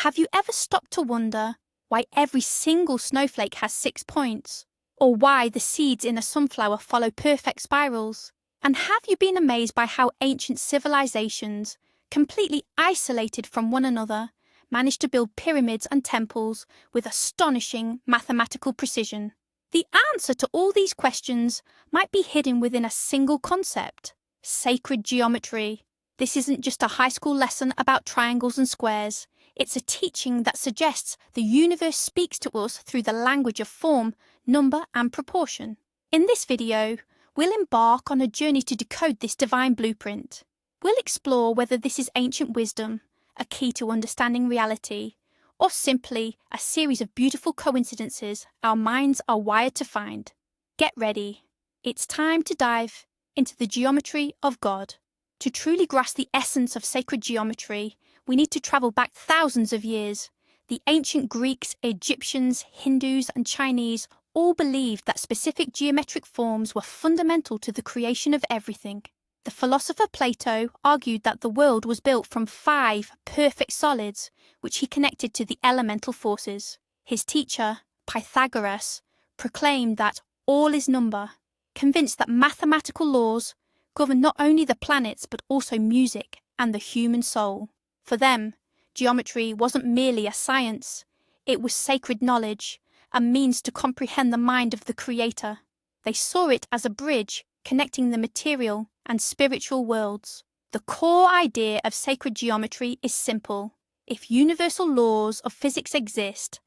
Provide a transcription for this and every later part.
Have you ever stopped to wonder why every single snowflake has 6 points? Or why the seeds in a sunflower follow perfect spirals? And have you been amazed by how ancient civilizations, completely isolated from one another, managed to build pyramids and temples with astonishing mathematical precision? The answer to all these questions might be hidden within a single concept: sacred geometry. This isn't just a high school lesson about triangles and squares. It's a teaching that suggests the universe speaks to us through the language of form, number, and proportion. In this video, we'll embark on a journey to decode this divine blueprint. We'll explore whether this is ancient wisdom, a key to understanding reality, or simply a series of beautiful coincidences our minds are wired to find. Get ready. It's time to dive into the geometry of God. To truly grasp the essence of sacred geometry, we need to travel back thousands of years. The ancient Greeks, Egyptians, Hindus, and Chinese all believed that specific geometric forms were fundamental to the creation of everything. The philosopher Plato argued that the world was built from 5 perfect solids, which he connected to the elemental forces. His teacher, Pythagoras, proclaimed that all is number, convinced that mathematical laws govern not only the planets but also music and the human soul. For them, geometry wasn't merely a science, it was sacred knowledge, a means to comprehend the mind of the Creator. They saw it as a bridge connecting the material and spiritual worlds. The core idea of sacred geometry is simple. If universal laws of physics exist,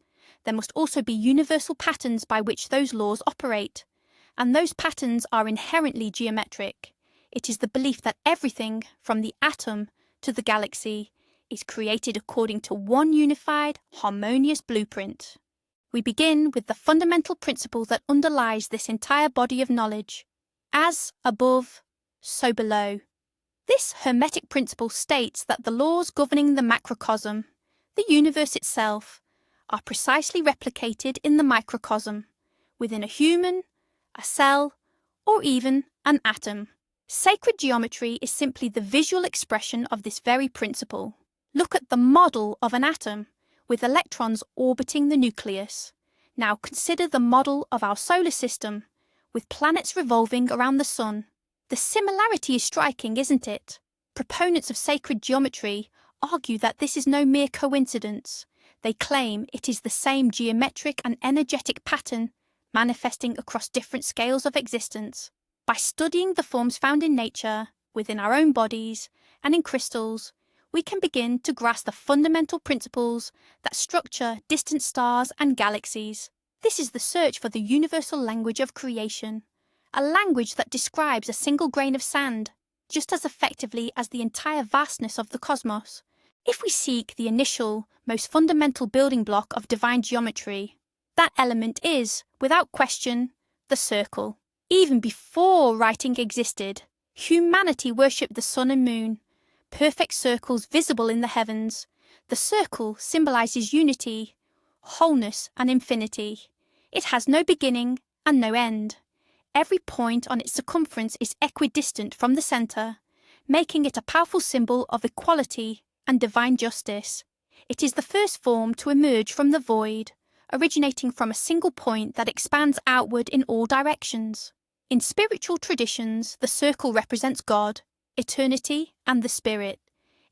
there must also be universal patterns by which those laws operate, and those patterns are inherently geometric. It is the belief that everything, from the atom to the galaxy, is created according to one unified, harmonious blueprint. We begin with the fundamental principle that underlies this entire body of knowledge: as above, so below. This Hermetic principle states that the laws governing the macrocosm, the universe itself, are precisely replicated in the microcosm, within a human, a cell, or even an atom. Sacred geometry is simply the visual expression of this very principle. Look at the model of an atom, with electrons orbiting the nucleus. Now consider the model of our solar system, with planets revolving around the sun. The similarity is striking, isn't it? Proponents of sacred geometry argue that this is no mere coincidence. They claim it is the same geometric and energetic pattern manifesting across different scales of existence. By studying the forms found in nature, within our own bodies, and in crystals, we can begin to grasp the fundamental principles that structure distant stars and galaxies. This is the search for the universal language of creation, a language that describes a single grain of sand just as effectively as the entire vastness of the cosmos. If we seek the initial, most fundamental building block of divine geometry, that element is, without question, the circle. Even before writing existed, humanity worshipped the sun and moon, perfect circles visible in the heavens. The circle symbolizes unity, wholeness, and infinity. It has no beginning and no end. Every point on its circumference is equidistant from the center, making it a powerful symbol of equality and divine justice. It is the first form to emerge from the void, originating from a single point that expands outward in all directions. In spiritual traditions, the circle represents God, eternity, and the spirit.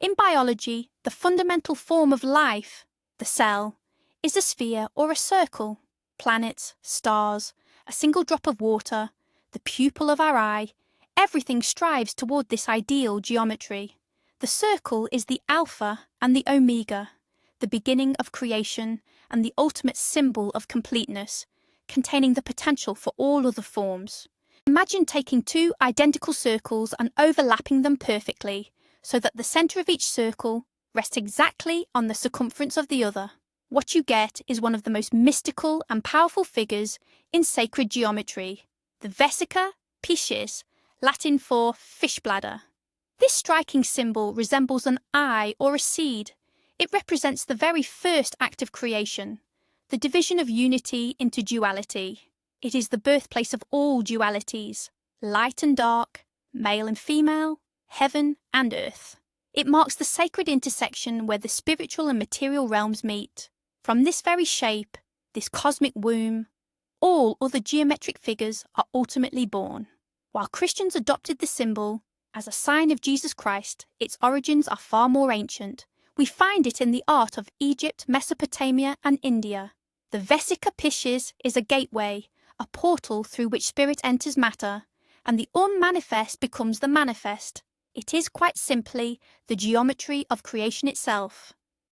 In biology, the fundamental form of life, the cell, is a sphere or a circle. Planets, stars, a single drop of water, the pupil of our eye, everything strives toward this ideal geometry. The circle is the alpha and the omega, the beginning of creation and the ultimate symbol of completeness, containing the potential for all other forms. Imagine taking 2 identical circles and overlapping them perfectly, so that the center of each circle rests exactly on the circumference of the other. What you get is one of the most mystical and powerful figures in sacred geometry, the vesica piscis, Latin for fish bladder. This striking symbol resembles an eye or a seed. It represents the very first act of creation, the division of unity into duality. It is the birthplace of all dualities, light and dark, male and female, heaven and earth. It marks the sacred intersection where the spiritual and material realms meet. From this very shape, this cosmic womb, all other geometric figures are ultimately born. While Christians adopted the symbol as a sign of Jesus Christ, its origins are far more ancient. We find it in the art of Egypt, Mesopotamia, and India. The Vesica Piscis is a gateway, a portal through which spirit enters matter, and the unmanifest becomes the manifest. It is quite simply the geometry of creation itself.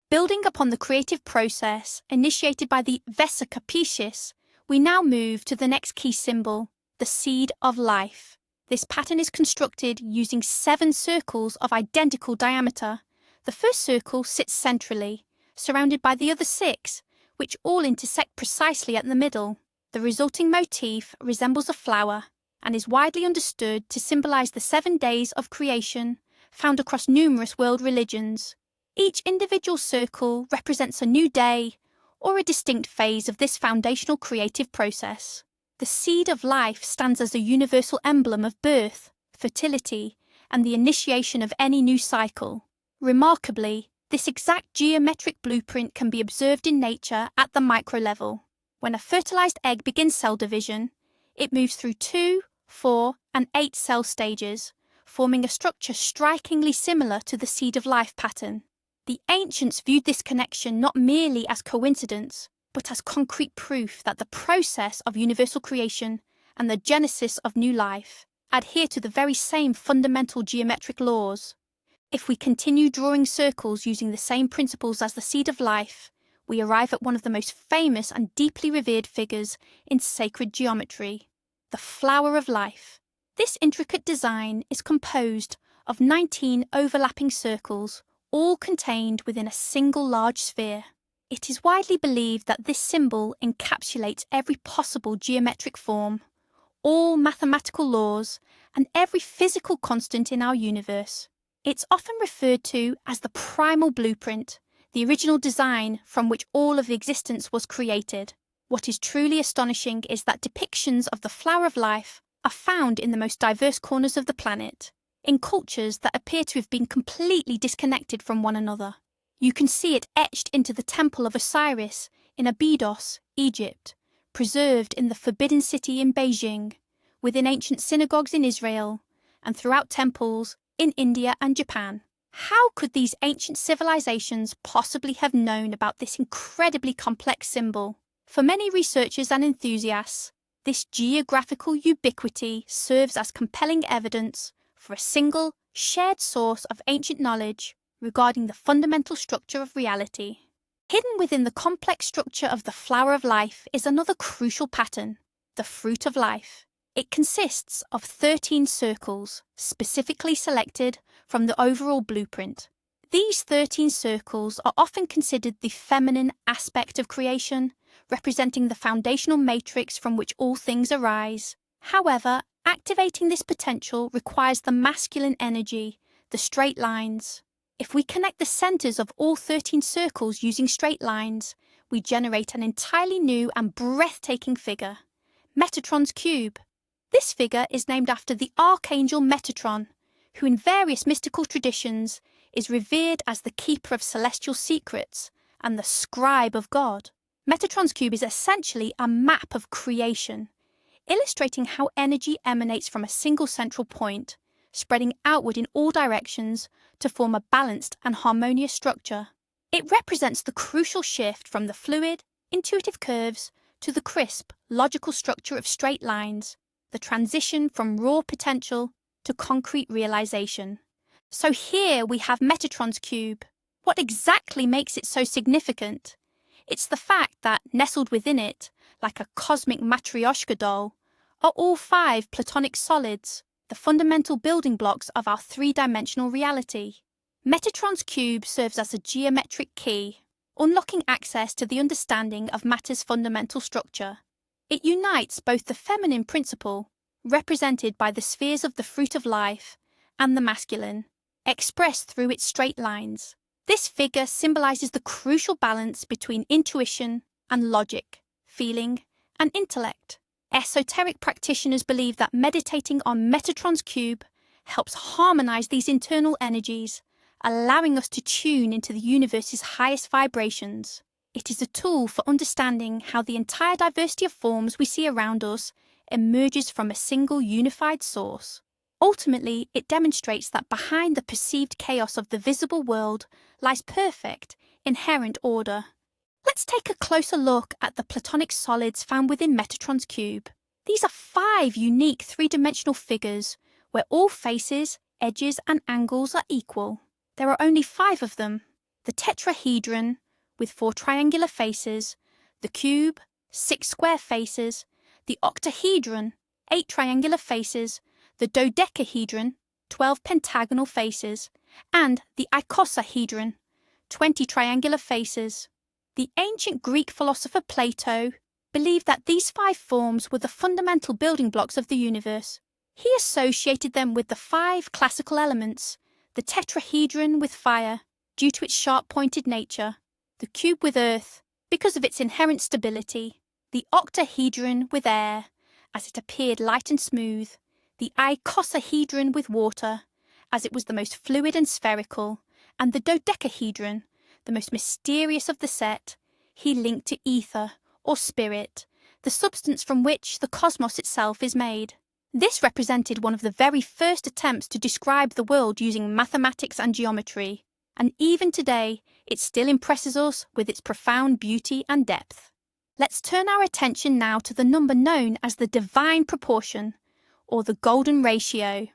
Building upon the creative process initiated by the Vesica Piscis, we now move to the next key symbol, the seed of life. This pattern is constructed using 7 circles of identical diameter. The first circle sits centrally, surrounded by the other 6, which all intersect precisely at the middle. The resulting motif resembles a flower and is widely understood to symbolize the 7 days of creation found across numerous world religions. Each individual circle represents a new day or a distinct phase of this foundational creative process. The seed of life stands as a universal emblem of birth, fertility, and the initiation of any new cycle. Remarkably, this exact geometric blueprint can be observed in nature at the micro level. When a fertilized egg begins cell division, it moves through 2, 4, and 8 cell stages, forming a structure strikingly similar to the seed of life pattern. The ancients viewed this connection not merely as coincidence, but as concrete proof that the process of universal creation and the genesis of new life adhere to the very same fundamental geometric laws. If we continue drawing circles using the same principles as the seed of life, we arrive at one of the most famous and deeply revered figures in sacred geometry, the flower of life. This intricate design is composed of 19 overlapping circles, all contained within a single large sphere. It is widely believed that this symbol encapsulates every possible geometric form, all mathematical laws, and every physical constant in our universe. It's often referred to as the primal blueprint, the original design from which all of existence was created. What is truly astonishing is that depictions of the flower of life are found in the most diverse corners of the planet, in cultures that appear to have been completely disconnected from one another. You can see it etched into the Temple of Osiris in Abydos, Egypt, preserved in the Forbidden City in Beijing, within ancient synagogues in Israel, and throughout temples in India and Japan. How could these ancient civilizations possibly have known about this incredibly complex symbol? For many researchers and enthusiasts, this geographical ubiquity serves as compelling evidence for a single, shared source of ancient knowledge regarding the fundamental structure of reality. Hidden within the complex structure of the flower of life is another crucial pattern, the fruit of life. It consists of 13 circles, specifically selected from the overall blueprint. These 13 circles are often considered the feminine aspect of creation, representing the foundational matrix from which all things arise. However, activating this potential requires the masculine energy, the straight lines. If we connect the centers of all 13 circles using straight lines, we generate an entirely new and breathtaking figure, Metatron's cube. This figure is named after the archangel Metatron, who in various mystical traditions is revered as the keeper of celestial secrets and the scribe of God. Metatron's cube is essentially a map of creation, illustrating how energy emanates from a single central point, spreading outward in all directions to form a balanced and harmonious structure. It represents the crucial shift from the fluid, intuitive curves to the crisp, logical structure of straight lines, the transition from raw potential to concrete realization. So here we have Metatron's cube. What exactly makes it so significant? It's the fact that, nestled within it, like a cosmic matryoshka doll, are all 5 Platonic solids, the fundamental building blocks of our 3-dimensional reality. Metatron's cube serves as a geometric key, unlocking access to the understanding of matter's fundamental structure. It unites both the feminine principle, represented by the spheres of the fruit of life, and the masculine, expressed through its straight lines. This figure symbolizes the crucial balance between intuition and logic, feeling and intellect. Esoteric practitioners believe that meditating on Metatron's cube helps harmonize these internal energies, allowing us to tune into the universe's highest vibrations. It is a tool for understanding how the entire diversity of forms we see around us emerges from a single unified source. Ultimately, it demonstrates that behind the perceived chaos of the visible world lies perfect, inherent order. Let's take a closer look at the Platonic solids found within Metatron's cube. These are 5 unique three-dimensional figures where all faces, edges, and angles are equal. There are only 5 of them: the tetrahedron, with 4 triangular faces, the cube, 6 square faces, the octahedron, 8 triangular faces, the dodecahedron, 12 pentagonal faces, and the icosahedron, 20 triangular faces. The ancient Greek philosopher Plato believed that these 5 forms were the fundamental building blocks of the universe. He associated them with the 5 classical elements: the tetrahedron with fire, due to its sharp-pointed nature; the cube with earth, because of its inherent stability; the octahedron with air, as it appeared light and smooth; the icosahedron with water, as it was the most fluid and spherical; and the dodecahedron, the most mysterious of the set, he linked to ether, or spirit, the substance from which the cosmos itself is made. This represented one of the very first attempts to describe the world using mathematics and geometry, and even today it still impresses us with its profound beauty and depth. Let's turn our attention now to the number known as the divine proportion, or the golden ratio.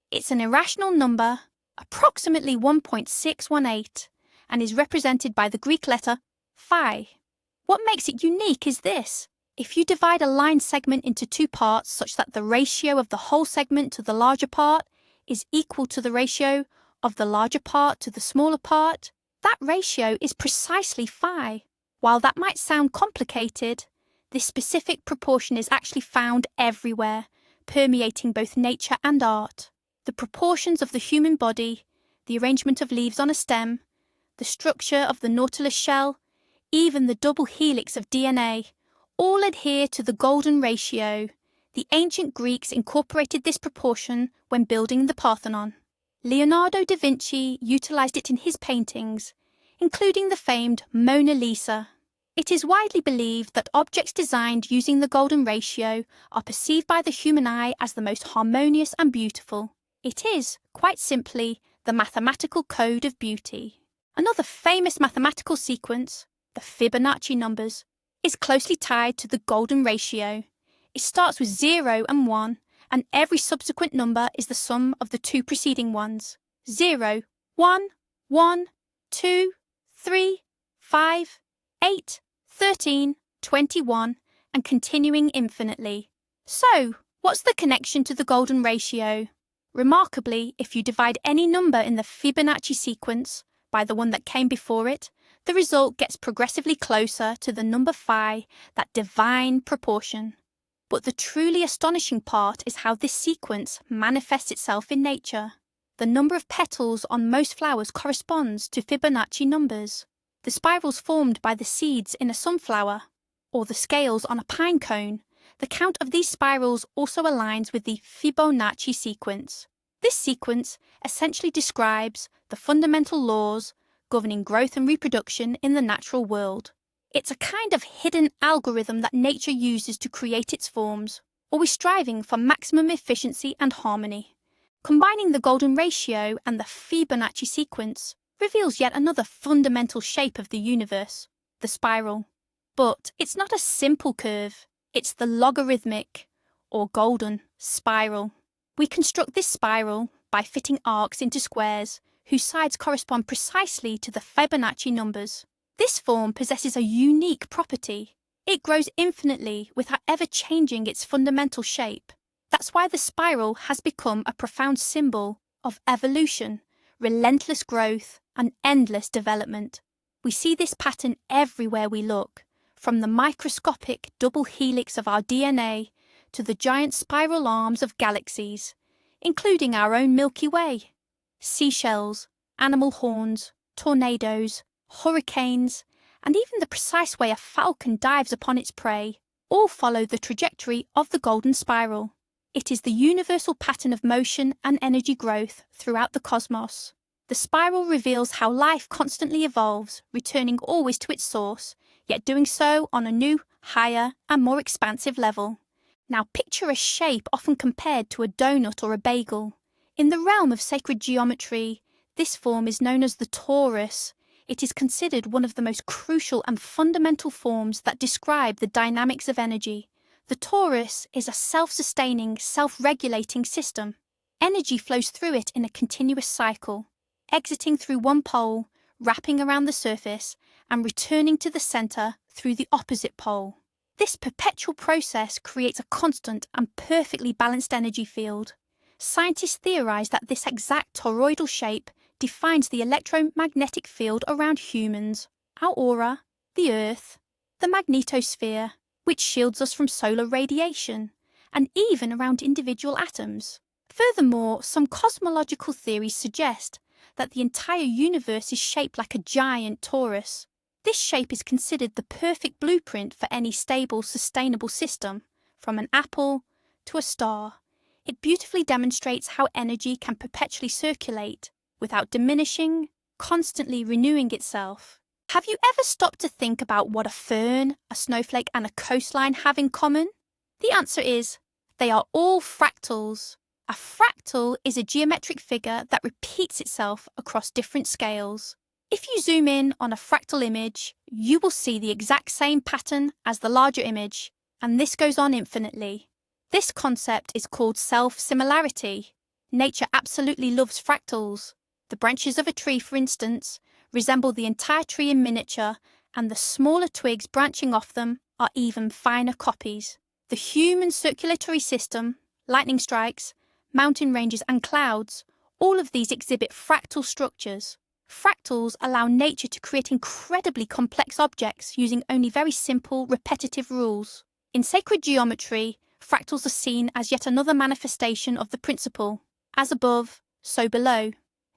It's an irrational number, approximately 1.618, and is represented by the Greek letter phi. What makes it unique is this: if you divide a line segment into 2 parts such that the ratio of the whole segment to the larger part is equal to the ratio of the larger part to the smaller part, that ratio is precisely phi. While that might sound complicated, this specific proportion is actually found everywhere, permeating both nature and art. The proportions of the human body, the arrangement of leaves on a stem, the structure of the nautilus shell, even the double helix of DNA, all adhere to the golden ratio. The ancient Greeks incorporated this proportion when building the Parthenon. Leonardo da Vinci utilized it in his paintings, including the famed Mona Lisa. It is widely believed that objects designed using the golden ratio are perceived by the human eye as the most harmonious and beautiful. It is, quite simply, the mathematical code of beauty. Another famous mathematical sequence, the Fibonacci numbers, is closely tied to the golden ratio. It starts with 0 and 1, and every subsequent number is the sum of the 2 preceding ones: 0, 1, 1, 2, 3, 5, 8, 13, 21, and continuing infinitely. So, what's the connection to the golden ratio? Remarkably, if you divide any number in the Fibonacci sequence by the one that came before it, the result gets progressively closer to the number phi, that divine proportion. But the truly astonishing part is how this sequence manifests itself in nature. The number of petals on most flowers corresponds to Fibonacci numbers. The spirals formed by the seeds in a sunflower, or the scales on a pine cone, the count of these spirals also aligns with the Fibonacci sequence. This sequence essentially describes the fundamental laws governing growth and reproduction in the natural world. It's a kind of hidden algorithm that nature uses to create its forms, always striving for maximum efficiency and harmony. Combining the golden ratio and the Fibonacci sequence reveals yet another fundamental shape of the universe, the spiral. But it's not a simple curve, it's the logarithmic, or golden, spiral. We construct this spiral by fitting arcs into squares whose sides correspond precisely to the Fibonacci numbers. This form possesses a unique property. It grows infinitely without ever changing its fundamental shape. That's why the spiral has become a profound symbol of evolution, relentless growth, and endless development. We see this pattern everywhere we look, from the microscopic double helix of our DNA to the giant spiral arms of galaxies, including our own Milky Way. Seashells, animal horns, tornadoes, hurricanes, and even the precise way a falcon dives upon its prey, all follow the trajectory of the golden spiral. It is the universal pattern of motion and energy growth throughout the cosmos. The spiral reveals how life constantly evolves, returning always to its source, yet doing so on a new, higher, and more expansive level. Now picture a shape often compared to a donut or a bagel. In the realm of sacred geometry, this form is known as the torus. It is considered one of the most crucial and fundamental forms that describe the dynamics of energy. The torus is a self-sustaining, self-regulating system. Energy flows through it in a continuous cycle, exiting through one pole, wrapping around the surface, and returning to the center through the opposite pole. This perpetual process creates a constant and perfectly balanced energy field. Scientists theorize that this exact toroidal shape defines the electromagnetic field around humans, our aura, the Earth, the magnetosphere, which shields us from solar radiation, and even around individual atoms. Furthermore, some cosmological theories suggest that the entire universe is shaped like a giant torus. This shape is considered the perfect blueprint for any stable, sustainable system, from an apple to a star. It beautifully demonstrates how energy can perpetually circulate without diminishing, constantly renewing itself. Have you ever stopped to think about what a fern, a snowflake, and a coastline have in common? The answer is, they are all fractals. A fractal is a geometric figure that repeats itself across different scales. If you zoom in on a fractal image, you will see the exact same pattern as the larger image, and this goes on infinitely. This concept is called self-similarity. Nature absolutely loves fractals. The branches of a tree, for instance, resemble the entire tree in miniature, and the smaller twigs branching off them are even finer copies. The human circulatory system, lightning strikes, mountain ranges, and clouds, all of these exhibit fractal structures. Fractals allow nature to create incredibly complex objects using only very simple, repetitive rules. In sacred geometry, fractals are seen as yet another manifestation of the principle, as above, so below.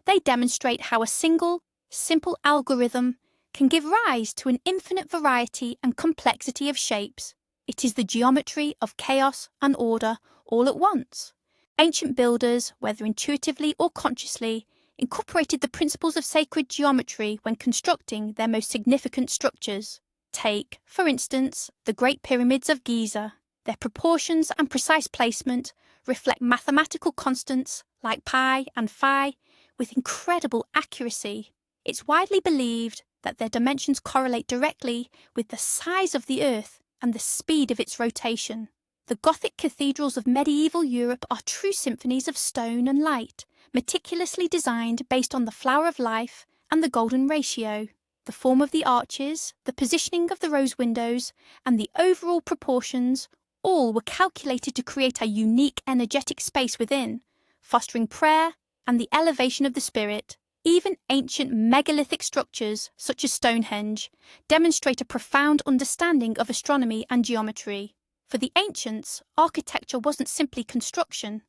They demonstrate how a single, simple algorithm can give rise to an infinite variety and complexity of shapes. It is the geometry of chaos and order all at once. Ancient builders, whether intuitively or consciously, incorporated the principles of sacred geometry when constructing their most significant structures. Take, for instance, the Great Pyramids of Giza. Their proportions and precise placement reflect mathematical constants like pi and phi with incredible accuracy. It's widely believed that their dimensions correlate directly with the size of the Earth and the speed of its rotation. The Gothic cathedrals of medieval Europe are true symphonies of stone and light, meticulously designed based on the flower of life and the golden ratio. The form of the arches, the positioning of the rose windows, and the overall proportions all were calculated to create a unique energetic space within, fostering prayer and the elevation of the spirit. Even ancient megalithic structures, such as Stonehenge, demonstrate a profound understanding of astronomy and geometry. For the ancients, architecture wasn't simply construction.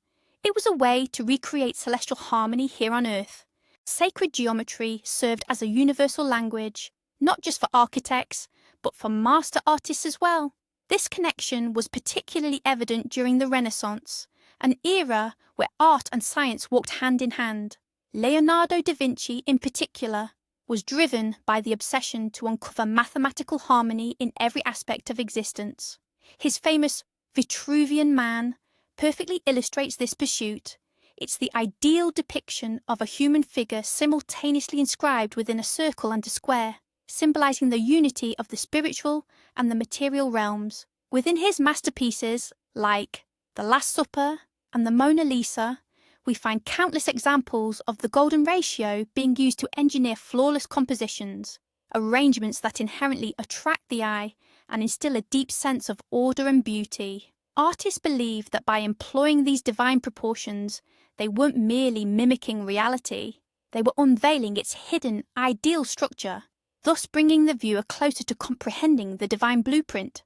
It was a way to recreate celestial harmony here on Earth. Sacred geometry served as a universal language, not just for architects, but for master artists as well. This connection was particularly evident during the Renaissance, an era where art and science walked hand in hand. Leonardo da Vinci, in particular, was driven by the obsession to uncover mathematical harmony in every aspect of existence. His famous Vitruvian Man perfectly illustrates this pursuit. It's the ideal depiction of a human figure simultaneously inscribed within a circle and a square, symbolizing the unity of the spiritual and the material realms. Within his masterpieces, like The Last Supper and the Mona Lisa, we find countless examples of the golden ratio being used to engineer flawless compositions, arrangements that inherently attract the eye and instill a deep sense of order and beauty. Artists believed that by employing these divine proportions, they weren't merely mimicking reality, they were unveiling its hidden, ideal structure, thus bringing the viewer closer to comprehending the divine blueprint.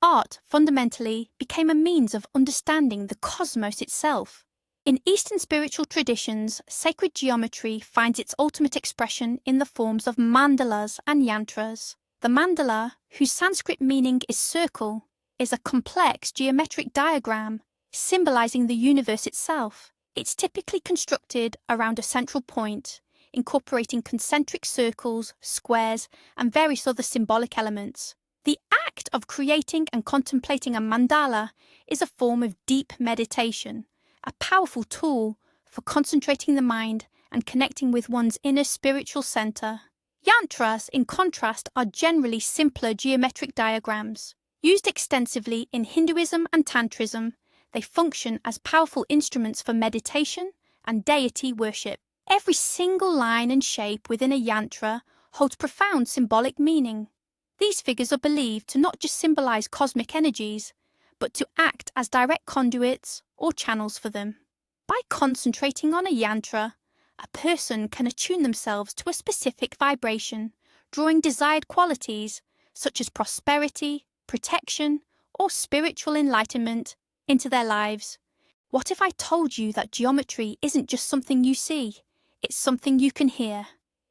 Art, fundamentally, became a means of understanding the cosmos itself. In Eastern spiritual traditions, sacred geometry finds its ultimate expression in the forms of mandalas and yantras. The mandala, whose Sanskrit meaning is circle, is a complex geometric diagram symbolizing the universe itself. It's typically constructed around a central point, incorporating concentric circles, squares, and various other symbolic elements. The act of creating and contemplating a mandala is a form of deep meditation, a powerful tool for concentrating the mind and connecting with one's inner spiritual center. Yantras, in contrast, are generally simpler geometric diagrams. Used extensively in Hinduism and Tantrism, they function as powerful instruments for meditation and deity worship. Every single line and shape within a yantra holds profound symbolic meaning. These figures are believed to not just symbolize cosmic energies, but to act as direct conduits or channels for them. By concentrating on a yantra, a person can attune themselves to a specific vibration, drawing desired qualities such as prosperity, protection, or spiritual enlightenment into their lives. What if I told you that geometry isn't just something you see, it's something you can hear?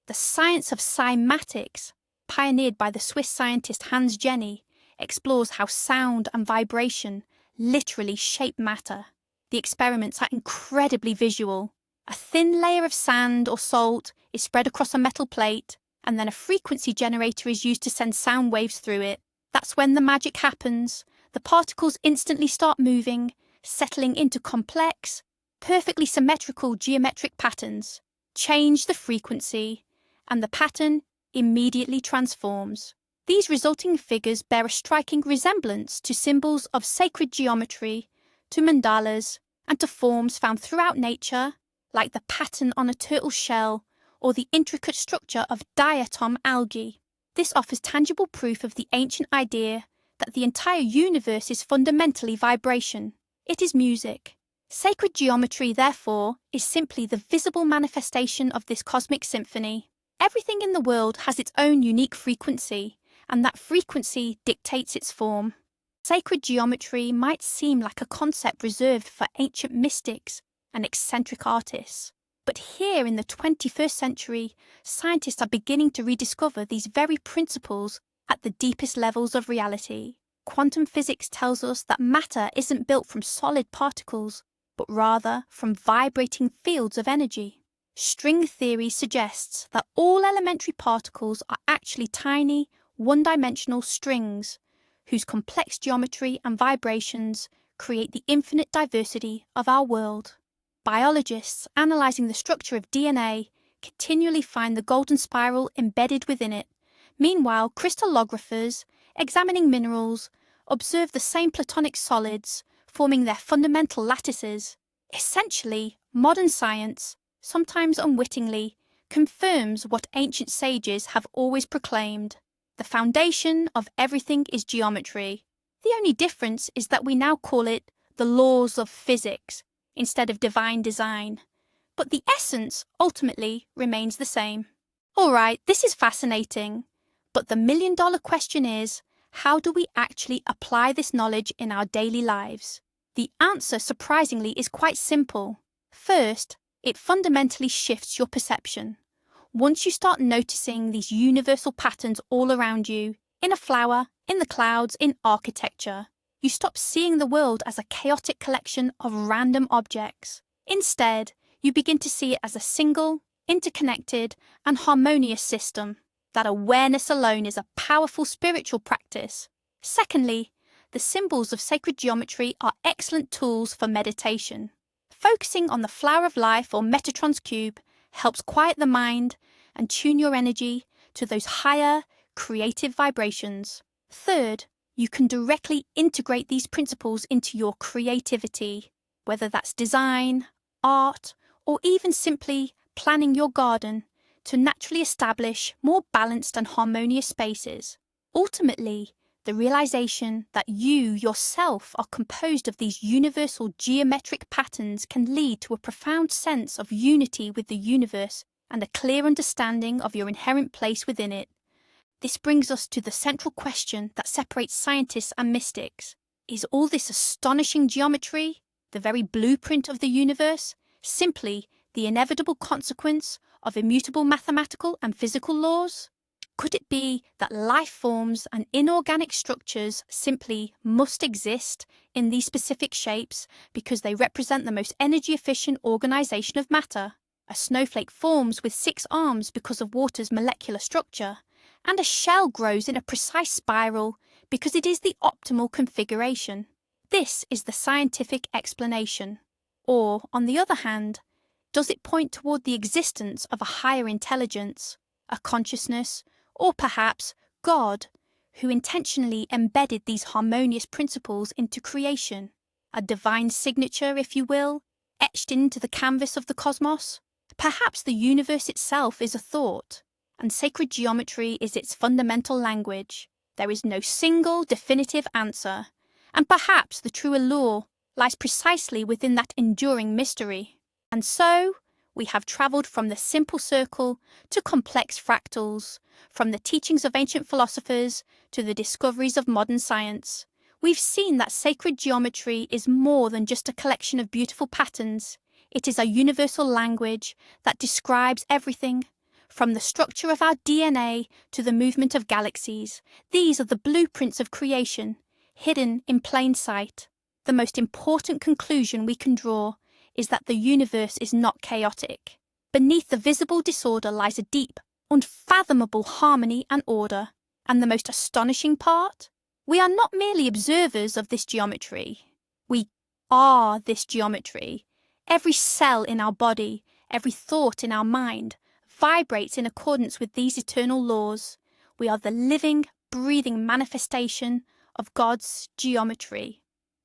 The science of cymatics, pioneered by the Swiss scientist Hans Jenny, explores how sound and vibration literally shape matter. The experiments are incredibly visual. A thin layer of sand or salt is spread across a metal plate, and then a frequency generator is used to send sound waves through it. That's when the magic happens. The particles instantly start moving, settling into complex, perfectly symmetrical geometric patterns. Change the frequency, and the pattern immediately transforms. These resulting figures bear a striking resemblance to symbols of sacred geometry, to mandalas, and to forms found throughout nature, like the pattern on a turtle shell or the intricate structure of diatom algae. This offers tangible proof of the ancient idea that the entire universe is fundamentally vibration. It is music. Sacred geometry, therefore, is simply the visible manifestation of this cosmic symphony. Everything in the world has its own unique frequency, and that frequency dictates its form. Sacred geometry might seem like a concept reserved for ancient mystics and eccentric artists, but here in the 21st century, scientists are beginning to rediscover these very principles at the deepest levels of reality. Quantum physics tells us that matter isn't built from solid particles, but rather from vibrating fields of energy. String theory suggests that all elementary particles are actually tiny, one-dimensional strings, whose complex geometry and vibrations create the infinite diversity of our world. Biologists analysing the structure of DNA continually find the golden spiral embedded within it. Meanwhile, crystallographers, examining minerals, observe the same Platonic solids forming their fundamental lattices. Essentially, modern science, sometimes unwittingly, confirms what ancient sages have always proclaimed. The foundation of everything is geometry. The only difference is that we now call it the laws of physics instead of divine design. But the essence ultimately remains the same. All right, this is fascinating. But the million-dollar question is, how do we actually apply this knowledge in our daily lives? The answer, surprisingly, is quite simple. First, it fundamentally shifts your perception. Once you start noticing these universal patterns all around you, in a flower, in the clouds, in architecture, you stop seeing the world as a chaotic collection of random objects. Instead, you begin to see it as a single, interconnected, and harmonious system. That awareness alone is a powerful spiritual practice. Secondly, the symbols of sacred geometry are excellent tools for meditation. Focusing on the flower of life or Metatron's cube helps quiet the mind and tune your energy to those higher, creative vibrations. Third, you can directly integrate these principles into your creativity, whether that's design, art, or even simply planning your garden to naturally establish more balanced and harmonious spaces. Ultimately, the realization that you yourself are composed of these universal geometric patterns can lead to a profound sense of unity with the universe and a clear understanding of your inherent place within it. This brings us to the central question that separates scientists and mystics. Is all this astonishing geometry, the very blueprint of the universe, simply the inevitable consequence of immutable mathematical and physical laws? Could it be that life forms and inorganic structures simply must exist in these specific shapes because they represent the most energy-efficient organization of matter? A snowflake forms with 6 arms because of water's molecular structure, and a shell grows in a precise spiral because it is the optimal configuration. This is the scientific explanation. Or, on the other hand, does it point toward the existence of a higher intelligence, a consciousness, or perhaps God, who intentionally embedded these harmonious principles into creation? A divine signature, if you will, etched into the canvas of the cosmos? Perhaps the universe itself is a thought, and sacred geometry is its fundamental language. There is no single definitive answer, and perhaps the true allure lies precisely within that enduring mystery. And so, we have travelled from the simple circle to complex fractals, from the teachings of ancient philosophers to the discoveries of modern science. We've seen that sacred geometry is more than just a collection of beautiful patterns. It is a universal language that describes everything, from the structure of our DNA to the movement of galaxies. These are the blueprints of creation, hidden in plain sight. The most important conclusion we can draw is that the universe is not chaotic. Beneath the visible disorder lies a deep, unfathomable harmony and order. And the most astonishing part? We are not merely observers of this geometry. We are this geometry. Every cell in our body, every thought in our mind, vibrates in accordance with these eternal laws. We are the living, breathing manifestation of God's geometry.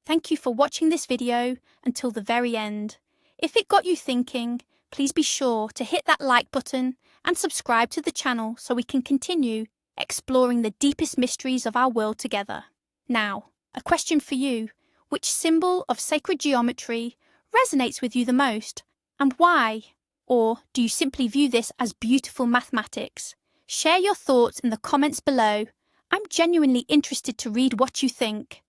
Thank you for watching this video until the very end. If it got you thinking, please be sure to hit that like button and subscribe to the channel so we can continue exploring the deepest mysteries of our world together. Now, a question for you. Which symbol of sacred geometry resonates with you the most, and why? Or do you simply view this as beautiful mathematics? Share your thoughts in the comments below. I'm genuinely interested to read what you think.